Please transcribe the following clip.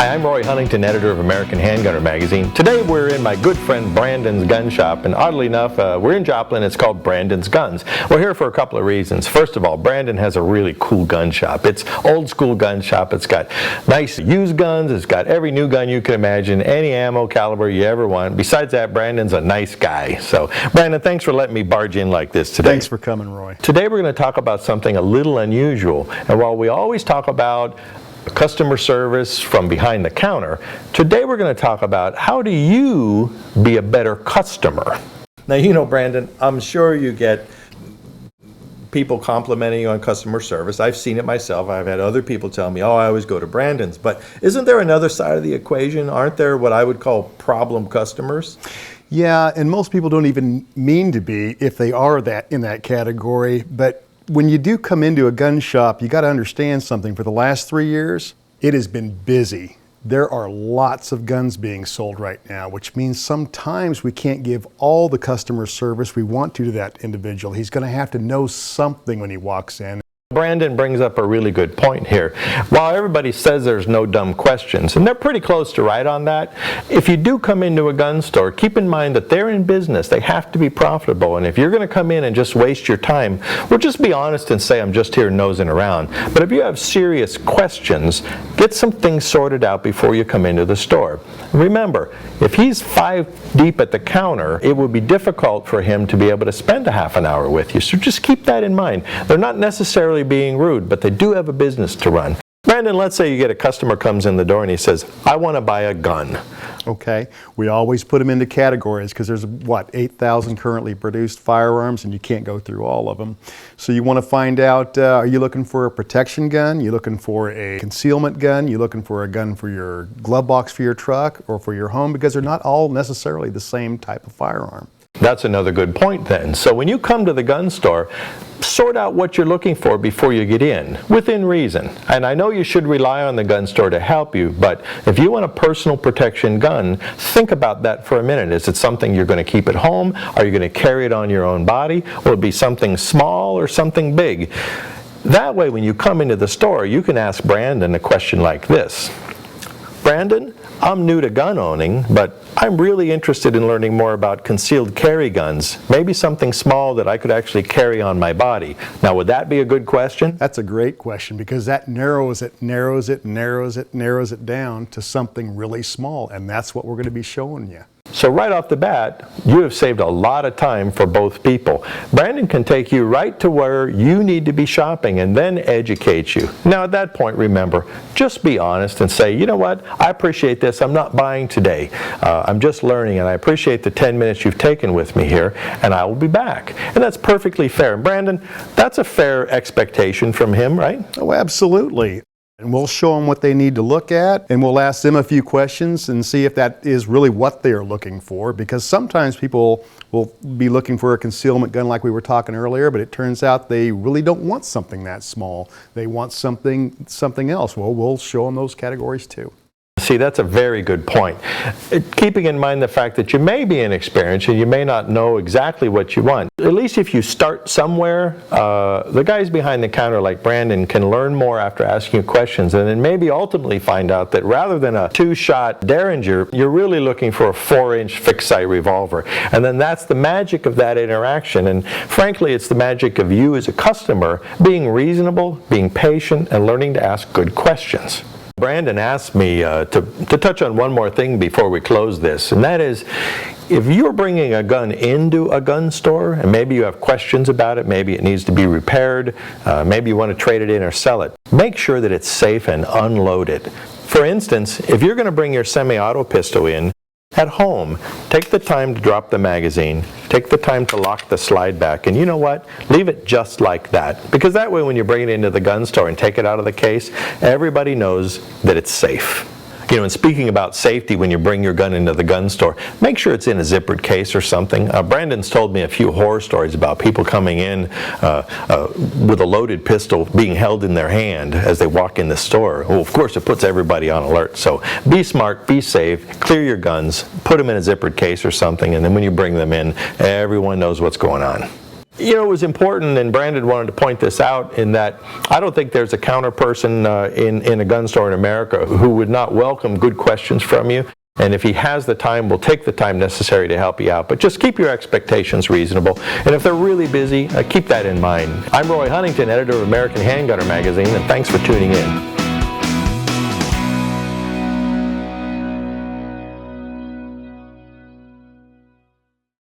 Hi, I'm Roy Huntington, editor of American Handgunner magazine. Today we're in my good friend Brandon's gun shop, and oddly enough, we're in Joplin. It's called Brandon's Guns. We're here for a couple of reasons. First of all, Brandon has a really cool gun shop. It's old school gun shop. It's got nice used guns. It's got every new gun you can imagine, any ammo caliber you ever want. Besides that, Brandon's a nice guy. So, Brandon, thanks for letting me barge in like this today. Thanks for coming, Roy. Today we're going to talk about something a little unusual. And while we always talk about customer service from behind the counter, today we're going to talk about how do you be a better customer. Now, you know, Brandon, I'm sure you get people complimenting you on customer service. I've seen it myself. I've had other people tell me, oh, I always go to Brandon's. But isn't there another side of the equation? Aren't there what I would call problem customers? Yeah, and most people don't even mean to be if they are in that category. But when you do come into a gun shop, you got to understand something. For the last 3 years, it has been busy. There are lots of guns being sold right now, which means sometimes we can't give all the customer service we want to that individual. He's going to have to know something when he walks in. Brandon brings up a really good point here. While everybody says there's no dumb questions, and they're pretty close to right on that, if you do come into a gun store, keep in mind that they're in business. They have to be profitable. And if you're going to come in and just waste your time, well, just be honest and say, I'm just here nosing around. But if you have serious questions, get some things sorted out before you come into the store. Remember, if he's 5 deep at the counter, it would be difficult for him to be able to spend a half an hour with you. So just keep that in mind. They're not necessarily being rude, but they do have a business to run. Brandon, let's say you get a customer comes in the door and he says, I want to buy a gun. Okay, we always put them into categories because there's, 8,000 currently produced firearms, and you can't go through all of them. So you want to find out, are you looking for a protection gun? You looking for a concealment gun? You looking for a gun for your glove box for your truck or for your home? Because they're not all necessarily the same type of firearm. That's another good point then. So when you come to the gun store, sort out what you're looking for before you get in, within reason. And I know you should rely on the gun store to help you, but if you want a personal protection gun, think about that for a minute. Is it something you're going to keep at home? Are you going to carry it on your own body? Will it be something small or something big? That way, when you come into the store, you can ask Brandon a question like this. Brandon, I'm new to gun owning, but I'm really interested in learning more about concealed carry guns. Maybe something small that I could actually carry on my body. Now, would that be a good question? That's a great question because that narrows it down to something really small, and that's what we're going to be showing you. So right off the bat, you have saved a lot of time for both people. Brandon can take you right to where you need to be shopping and then educate you. Now at that point, remember, just be honest and say, you know what, I appreciate this. I'm not buying today. I'm just learning, and I appreciate the 10 minutes you've taken with me here, and I will be back. And that's perfectly fair. And Brandon, that's a fair expectation from him, right? Oh, absolutely. And we'll show them what they need to look at, and we'll ask them a few questions and see if that is really what they're looking for, because sometimes people will be looking for a concealment gun like we were talking earlier, but it turns out they really don't want something that small. They want something else. Well, we'll show them those categories too. See, that's a very good point. Keeping in mind the fact that you may be inexperienced and you may not know exactly what you want. At least if you start somewhere, the guys behind the counter like Brandon can learn more after asking you questions, and then maybe ultimately find out that rather than a 2-shot Derringer, you're really looking for a 4-inch fixed-sight revolver. And then that's the magic of that interaction. And frankly, it's the magic of you as a customer being reasonable, being patient, and learning to ask good questions. Brandon asked me to touch on one more thing before we close this, and that is, if you're bringing a gun into a gun store and maybe you have questions about it, maybe it needs to be repaired, maybe you want to trade it in or sell it, make sure that it's safe and unloaded. For instance, if you're going to bring your semi-auto pistol in, at home, take the time to drop the magazine, take the time to lock the slide back, and you know what? Leave it just like that. Because that way when you bring it into the gun store and take it out of the case, everybody knows that it's safe. You know, and speaking about safety when you bring your gun into the gun store, make sure it's in a zippered case or something. Brandon's told me a few horror stories about people coming in with a loaded pistol being held in their hand as they walk in the store. Well, of course, it puts everybody on alert. So be smart, be safe, clear your guns, put them in a zippered case or something, and then when you bring them in, everyone knows what's going on. You know, it was important, and Brandon wanted to point this out, in that I don't think there's a counter person in a gun store in America who would not welcome good questions from you. And if he has the time, will take the time necessary to help you out. But just keep your expectations reasonable. And if they're really busy, keep that in mind. I'm Roy Huntington, editor of American Handgunner magazine, and thanks for tuning in.